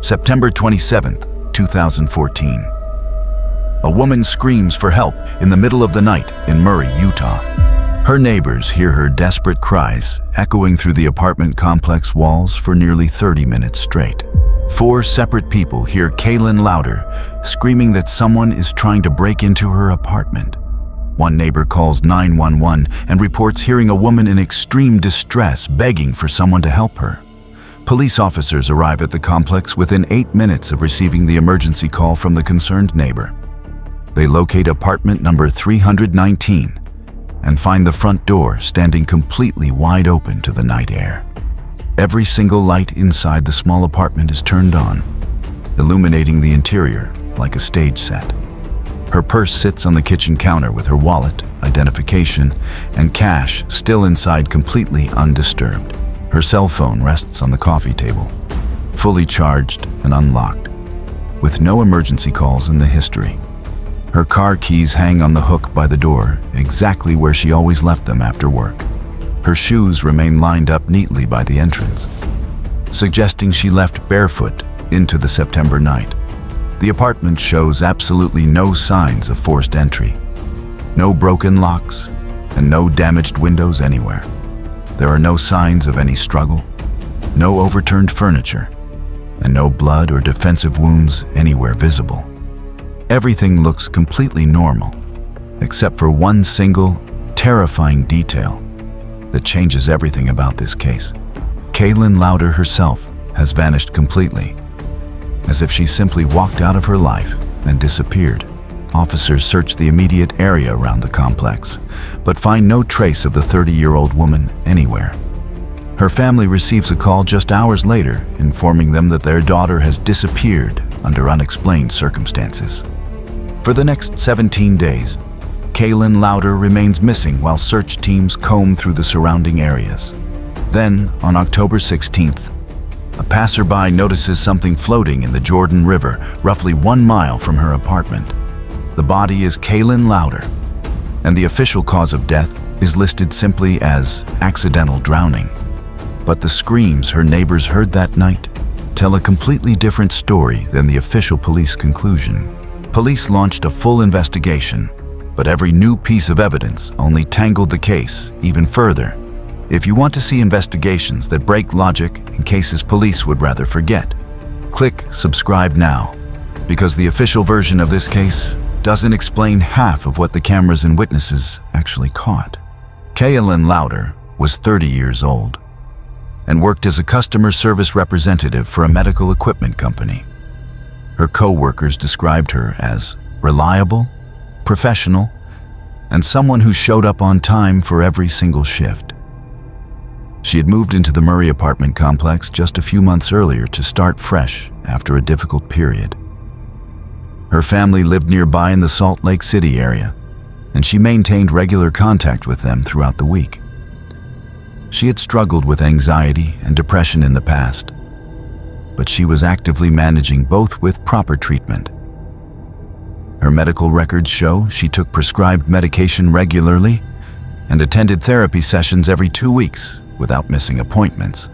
September 27th, 2014. A woman screams for help in the middle of the night in Murray, Utah. Her neighbors hear her desperate cries echoing through the apartment complex walls for nearly 30 minutes straight. 4 separate people hear Kayelyn Louder screaming that someone is trying to break into her apartment. One neighbor calls 911 and reports hearing a woman in extreme distress begging for someone to help her. Police officers arrive at the complex within 8 minutes of receiving the emergency call from the concerned neighbor. They locate apartment number 319 and find the front door standing completely wide open to the night air. Every single light inside the small apartment is turned on, illuminating the interior like a stage set. Her purse sits on the kitchen counter with her wallet, identification, and cash still inside completely undisturbed. Her cell phone rests on the coffee table, fully charged and unlocked, with no emergency calls in the history. Her car keys hang on the hook by the door, exactly where she always left them after work. Her shoes remain lined up neatly by the entrance, suggesting she left barefoot into the September night. The apartment shows absolutely no signs of forced entry. No broken locks and no damaged windows anywhere. There are no signs of any struggle, no overturned furniture, and no blood or defensive wounds anywhere visible. Everything looks completely normal, except for one single, terrifying detail that changes everything about this case. Kayelyn Louder herself has vanished completely, as if she simply walked out of her life and disappeared. Officers search the immediate area around the complex, but find no trace of the 30-year-old woman anywhere. Her family receives a call just hours later, informing them that their daughter has disappeared under unexplained circumstances. For the next 17 days, Kayelyn Louder remains missing while search teams comb through the surrounding areas. Then, on October 16th, a passerby notices something floating in the Jordan River, roughly 1 mile from her apartment. The body is Kayelyn Louder, and the official cause of death is listed simply as accidental drowning. But the screams her neighbors heard that night tell a completely different story than the official police conclusion. Police launched a full investigation, but every new piece of evidence only tangled the case even further. If you want to see investigations that break logic in cases police would rather forget, click subscribe now, because the official version of this case doesn't explain half of what the cameras and witnesses actually caught. Kayelyn Louder was 30 years old and worked as a customer service representative for a medical equipment company. Her co-workers described her as reliable, professional, and someone who showed up on time for every single shift. She had moved into the Murray apartment complex just a few months earlier to start fresh after a difficult period. Her family lived nearby in the Salt Lake City area, and she maintained regular contact with them throughout the week. She had struggled with anxiety and depression in the past, but she was actively managing both with proper treatment. Her medical records show she took prescribed medication regularly and attended therapy sessions every 2 weeks without missing appointments.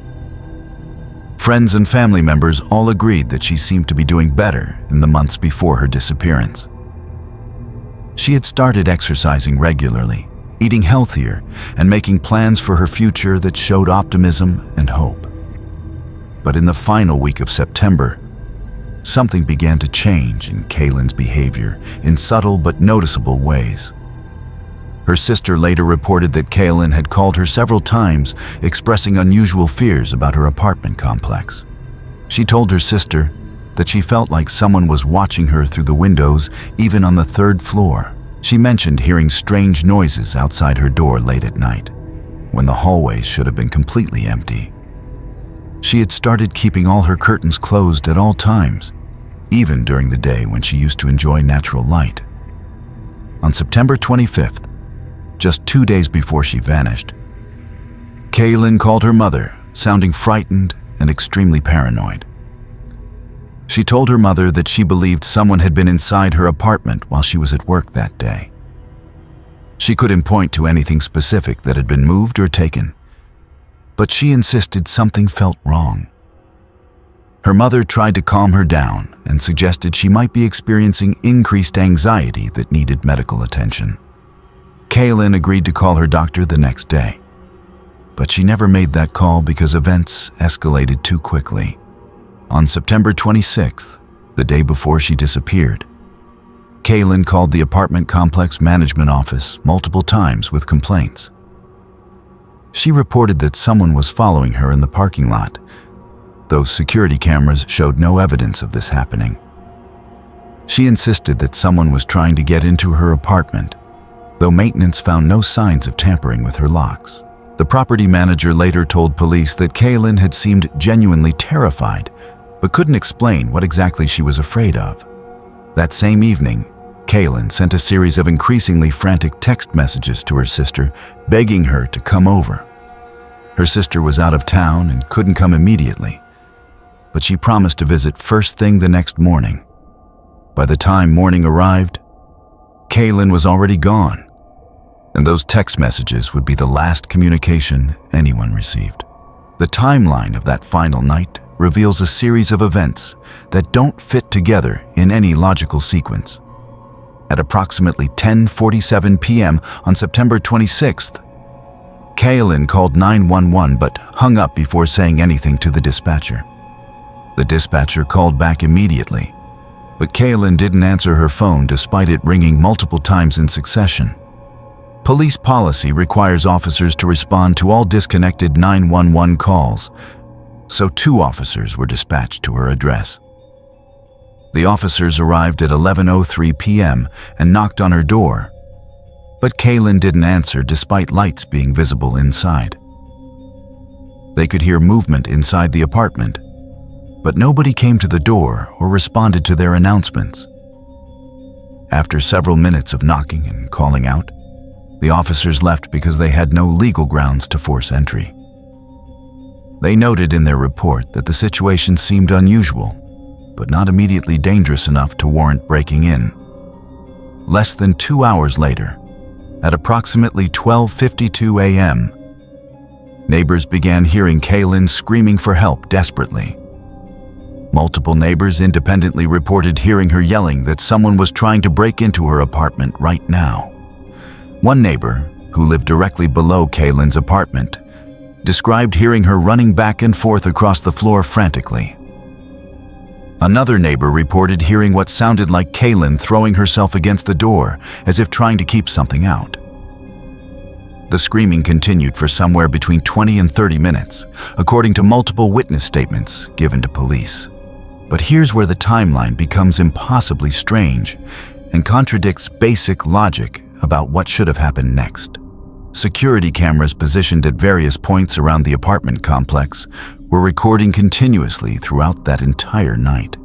Friends and family members all agreed that she seemed to be doing better in the months before her disappearance. She had started exercising regularly, eating healthier, and making plans for her future that showed optimism and hope. But in the final week of September, something began to change in Kayelyn's behavior in subtle but noticeable ways. Her sister later reported that Kalin had called her several times, expressing unusual fears about her apartment complex. She told her sister that she felt like someone was watching her through the windows, even on the 3rd floor. She mentioned hearing strange noises outside her door late at night, when the hallways should have been completely empty. She had started keeping all her curtains closed at all times, even during the day when she used to enjoy natural light. On September 25th, just 2 days before she vanished, Kayelyn called her mother, sounding frightened and extremely paranoid. She told her mother that she believed someone had been inside her apartment while she was at work that day. She couldn't point to anything specific that had been moved or taken, but she insisted something felt wrong. Her mother tried to calm her down and suggested she might be experiencing increased anxiety that needed medical attention. Kayelyn agreed to call her doctor the next day, but she never made that call because events escalated too quickly. On September 26th, the day before she disappeared, Kayelyn called the apartment complex management office multiple times with complaints. She reported that someone was following her in the parking lot, though security cameras showed no evidence of this happening. She insisted that someone was trying to get into her apartment, though maintenance found no signs of tampering with her locks. The property manager later told police that Kayelyn had seemed genuinely terrified, but couldn't explain what exactly she was afraid of. That same evening, Kayelyn sent a series of increasingly frantic text messages to her sister, begging her to come over. Her sister was out of town and couldn't come immediately, but she promised to visit first thing the next morning. By the time morning arrived, Kayelyn was already gone, and those text messages would be the last communication anyone received. The timeline of that final night reveals a series of events that don't fit together in any logical sequence. At approximately 10:47 p.m. on September 26th, Kayelyn called 911 but hung up before saying anything to the dispatcher. The dispatcher called back immediately, but Kayelyn didn't answer her phone despite it ringing multiple times in succession. Police policy requires officers to respond to all disconnected 911 calls, so 2 officers were dispatched to her address. The officers arrived at 11:03 p.m. and knocked on her door, but Kayelyn didn't answer despite lights being visible inside. They could hear movement inside the apartment, but nobody came to the door or responded to their announcements. After several minutes of knocking and calling out, the officers left because they had no legal grounds to force entry. They noted in their report that the situation seemed unusual, but not immediately dangerous enough to warrant breaking in. Less than 2 hours later, at approximately 12:52 a.m., neighbors began hearing Kayelyn screaming for help desperately. Multiple neighbors independently reported hearing her yelling that someone was trying to break into her apartment right now. One neighbor, who lived directly below Kayelyn's apartment, described hearing her running back and forth across the floor frantically. Another neighbor reported hearing what sounded like Kayelyn throwing herself against the door as if trying to keep something out. The screaming continued for somewhere between 20 and 30 minutes, according to multiple witness statements given to police. But here's where the timeline becomes impossibly strange and contradicts basic logic about what should have happened next. Security cameras positioned at various points around the apartment complex were recording continuously throughout that entire night.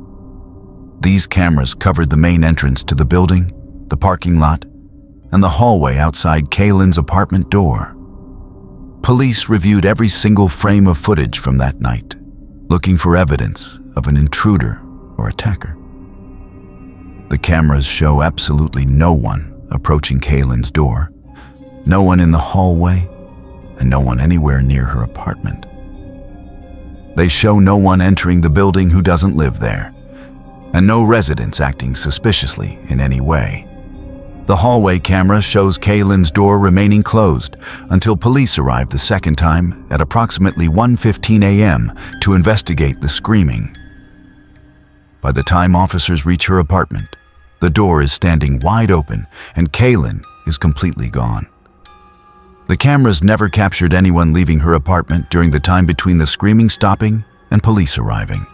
These cameras covered the main entrance to the building, the parking lot, and the hallway outside Kayelyn's apartment door. Police reviewed every single frame of footage from that night, looking for evidence of an intruder or attacker. The cameras show absolutely no one approaching Kayelyn's door, no one in the hallway, and no one anywhere near her apartment. They show no one entering the building who doesn't live there, and no residents acting suspiciously in any way. The hallway camera shows Kayelyn's door remaining closed until police arrived the second time at approximately 1:15 a.m. to investigate the screaming. By the time officers reach her apartment, the door is standing wide open and Kalin is completely gone. The cameras never captured anyone leaving her apartment during the time between the screaming stopping and police arriving.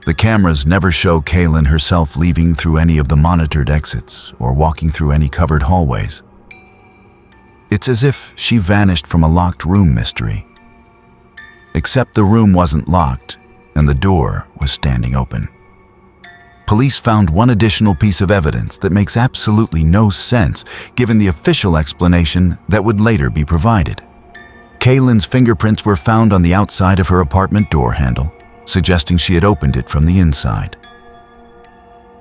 The cameras never show Kayelyn herself leaving through any of the monitored exits or walking through any covered hallways. It's as if she vanished from a locked room mystery. Except the room wasn't locked and the door was standing open. Police found one additional piece of evidence that makes absolutely no sense given the official explanation that would later be provided. Kayelyn's fingerprints were found on the outside of her apartment door handle, suggesting she had opened it from the inside.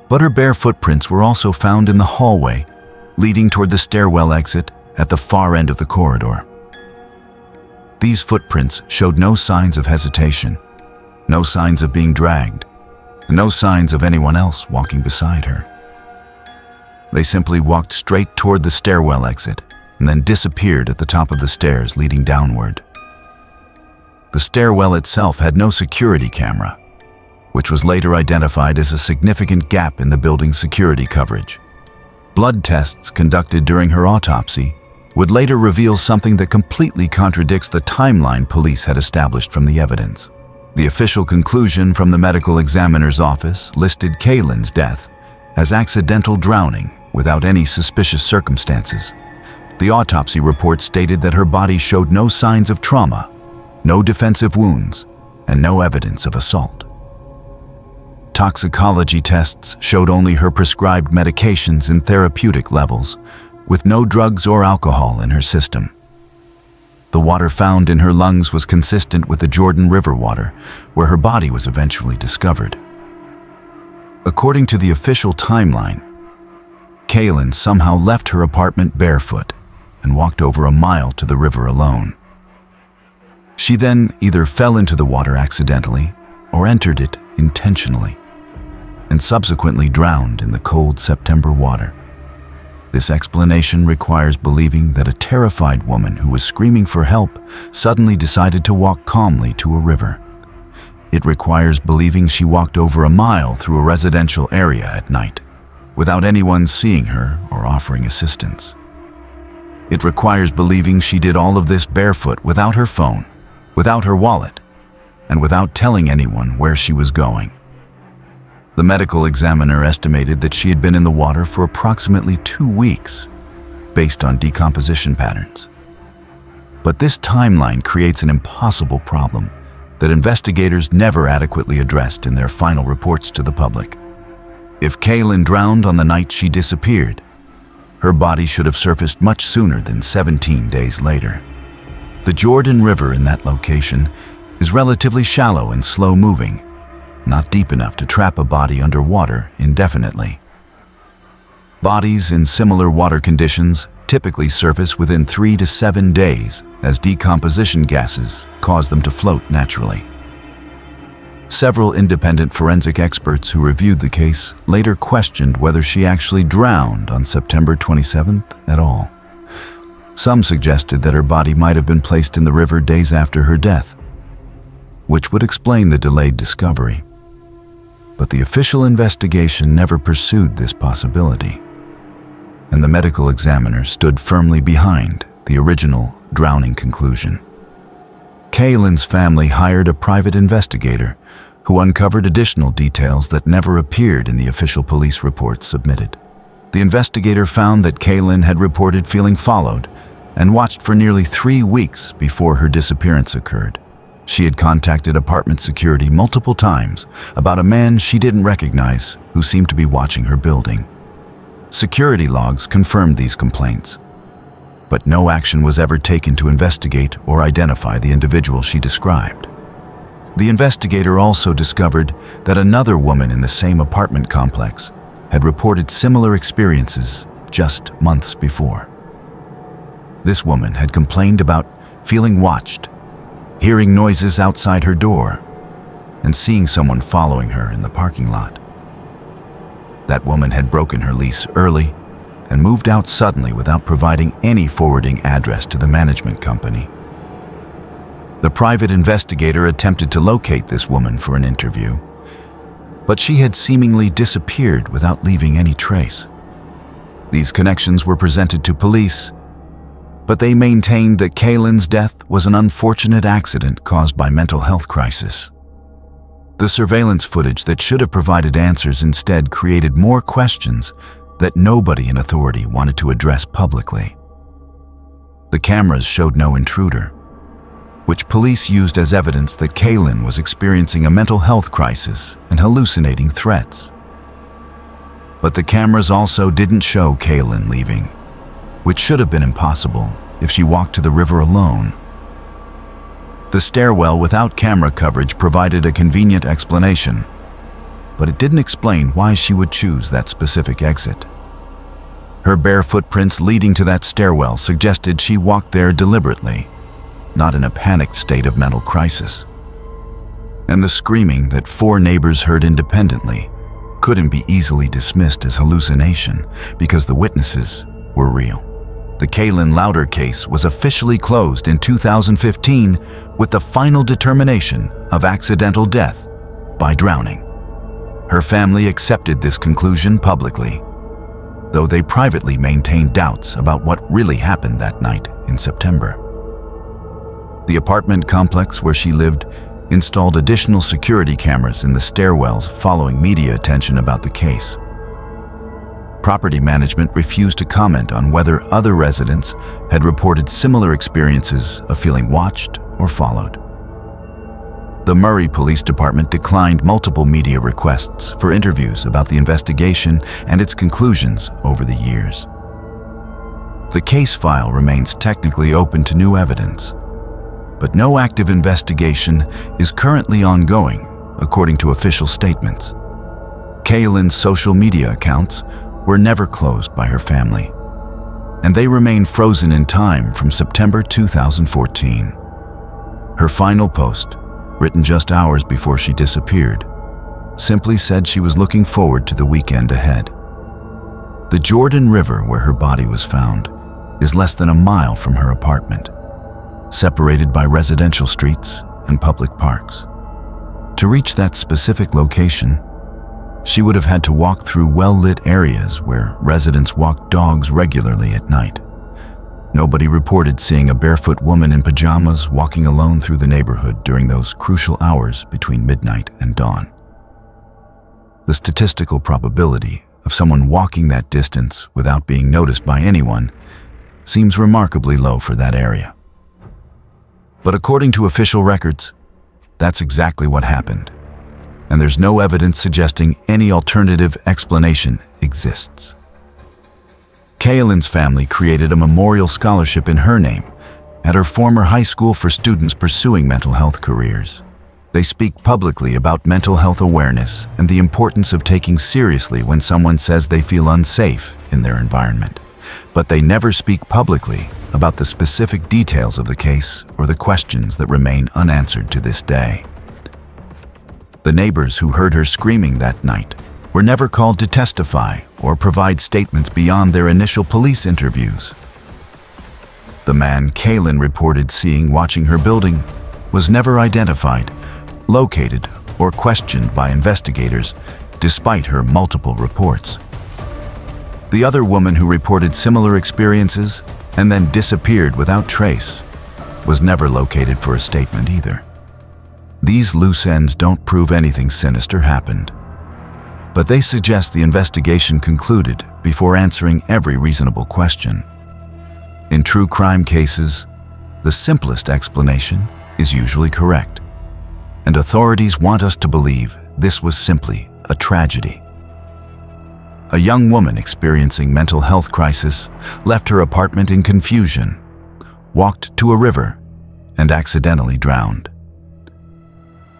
But her bare footprints were also found in the hallway, leading toward the stairwell exit at the far end of the corridor. These footprints showed no signs of hesitation, No signs of being dragged, and no signs of anyone else walking beside her. They simply walked straight toward the stairwell exit and then disappeared at the top of the stairs leading downward. The stairwell itself had no security camera, which was later identified as a significant gap in the building's security coverage. Blood tests conducted during her autopsy would later reveal something that completely contradicts the timeline police had established from the evidence. The official conclusion from the medical examiner's office listed Kaylin's death as accidental drowning without any suspicious circumstances. The autopsy report stated that her body showed no signs of trauma, no defensive wounds, and no evidence of assault. Toxicology tests showed only her prescribed medications in therapeutic levels, with no drugs or alcohol in her system. The water found in her lungs was consistent with the Jordan River water, where her body was eventually discovered. According to the official timeline, Kayelyn somehow left her apartment barefoot and walked over a mile to the river alone. She then either fell into the water accidentally or entered it intentionally, and subsequently drowned in the cold September water. This explanation requires believing that a terrified woman who was screaming for help suddenly decided to walk calmly to a river. It requires believing she walked over a mile through a residential area at night, without anyone seeing her or offering assistance. It requires believing she did all of this barefoot without her phone, without her wallet, and without telling anyone where she was going. The medical examiner estimated that she had been in the water for approximately 2 weeks, based on decomposition patterns. But this timeline creates an impossible problem that investigators never adequately addressed in their final reports to the public. If Kayelyn drowned on the night she disappeared, her body should have surfaced much sooner than 17 days later. The Jordan River in that location is relatively shallow and slow-moving, not deep enough to trap a body underwater indefinitely. Bodies in similar water conditions typically surface within 3 to 7 days, as decomposition gases cause them to float naturally. Several independent forensic experts who reviewed the case later questioned whether she actually drowned on September 27th at all. Some suggested that her body might have been placed in the river days after her death, which would explain the delayed discovery. But the official investigation never pursued this possibility, and the medical examiner stood firmly behind the original drowning conclusion. Kayelyn's family hired a private investigator who uncovered additional details that never appeared in the official police reports submitted. The investigator found that Kayelyn had reported feeling followed and watched for nearly 3 weeks before her disappearance occurred. She had contacted apartment security multiple times about a man she didn't recognize who seemed to be watching her building. Security logs confirmed these complaints, but no action was ever taken to investigate or identify the individual she described. The investigator also discovered that another woman in the same apartment complex had reported similar experiences just months before. This woman had complained about feeling watched, hearing noises outside her door, and seeing someone following her in the parking lot. That woman had broken her lease early and moved out suddenly without providing any forwarding address to the management company. The private investigator attempted to locate this woman for an interview, but she had seemingly disappeared without leaving any trace. These connections were presented to police, but they maintained that Kayelyn's death was an unfortunate accident caused by mental health crisis. The surveillance footage that should have provided answers instead created more questions that nobody in authority wanted to address publicly. The cameras showed no intruder, which police used as evidence that Kalin was experiencing a mental health crisis and hallucinating threats. But the cameras also didn't show Kayelyn leaving, which should have been impossible if she walked to the river alone. The stairwell without camera coverage provided a convenient explanation, but it didn't explain why she would choose that specific exit. Her bare footprints leading to that stairwell suggested she walked there deliberately, not in a panicked state of mental crisis. and the screaming that 4 neighbors heard independently couldn't be easily dismissed as hallucination because the witnesses were real. The Kayelyn Louder case was officially closed in 2015 with the final determination of accidental death by drowning. Her family accepted this conclusion publicly, though they privately maintained doubts about what really happened that night in September. The apartment complex where she lived installed additional security cameras in the stairwells following media attention about the case. Property management refused to comment on whether other residents had reported similar experiences of feeling watched or followed. The Murray Police Department declined multiple media requests for interviews about the investigation and its conclusions over the years. The case file remains technically open to new evidence, but no active investigation is currently ongoing, according to official statements. Kayelyn's social media accounts were never closed by her family, and they remain frozen in time from September 2014. Her final post, written just hours before she disappeared, simply said she was looking forward to the weekend ahead. The Jordan River where her body was found is less than a mile from her apartment, separated by residential streets and public parks. To reach that specific location, she would have had to walk through well-lit areas where residents walk dogs regularly at night. Nobody reported seeing a barefoot woman in pajamas walking alone through the neighborhood during those crucial hours between midnight and dawn. The statistical probability of someone walking that distance without being noticed by anyone seems remarkably low for that area. But according to official records, that's exactly what happened, and there's no evidence suggesting any alternative explanation exists. Kayelyn's family created a memorial scholarship in her name at her former high school for students pursuing mental health careers. They speak publicly about mental health awareness and the importance of taking seriously when someone says they feel unsafe in their environment, but they never speak publicly about the specific details of the case or the questions that remain unanswered to this day. The neighbors who heard her screaming that night were never called to testify or provide statements beyond their initial police interviews. The man Kalin reported seeing watching her building was never identified, located, or questioned by investigators, despite her multiple reports. The other woman who reported similar experiences and then disappeared without trace was never located for a statement either. These loose ends don't prove anything sinister happened, but they suggest the investigation concluded before answering every reasonable question. In true crime cases, the simplest explanation is usually correct, and authorities want us to believe this was simply a tragedy. A young woman experiencing mental health crisis left her apartment in confusion, walked to a river, and accidentally drowned.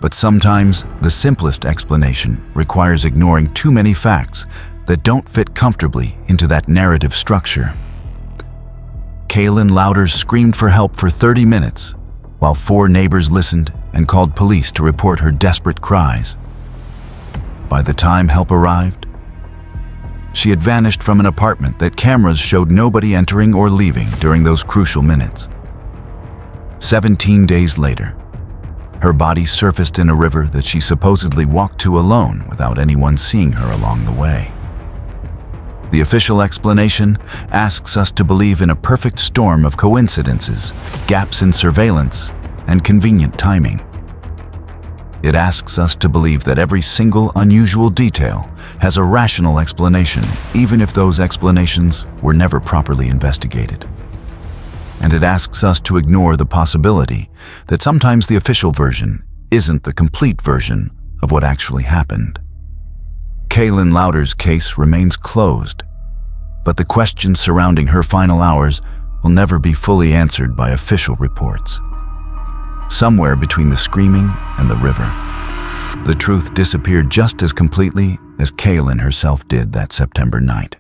But sometimes the simplest explanation requires ignoring too many facts that don't fit comfortably into that narrative structure. Kayelyn Louder screamed for help for 30 minutes, while 4 neighbors listened and called police to report her desperate cries. By the time help arrived, she had vanished from an apartment that cameras showed nobody entering or leaving during those crucial minutes. 17 days later, her body surfaced in a river that she supposedly walked to alone without anyone seeing her along the way. The official explanation asks us to believe in a perfect storm of coincidences, gaps in surveillance, and convenient timing. It asks us to believe that every single unusual detail has a rational explanation, even if those explanations were never properly investigated. And it asks us to ignore the possibility that sometimes the official version isn't the complete version of what actually happened. Kayelyn Louder's case remains closed, but the questions surrounding her final hours will never be fully answered by official reports. Somewhere between the screaming and the river, the truth disappeared just as completely as Kayelyn herself did that September night.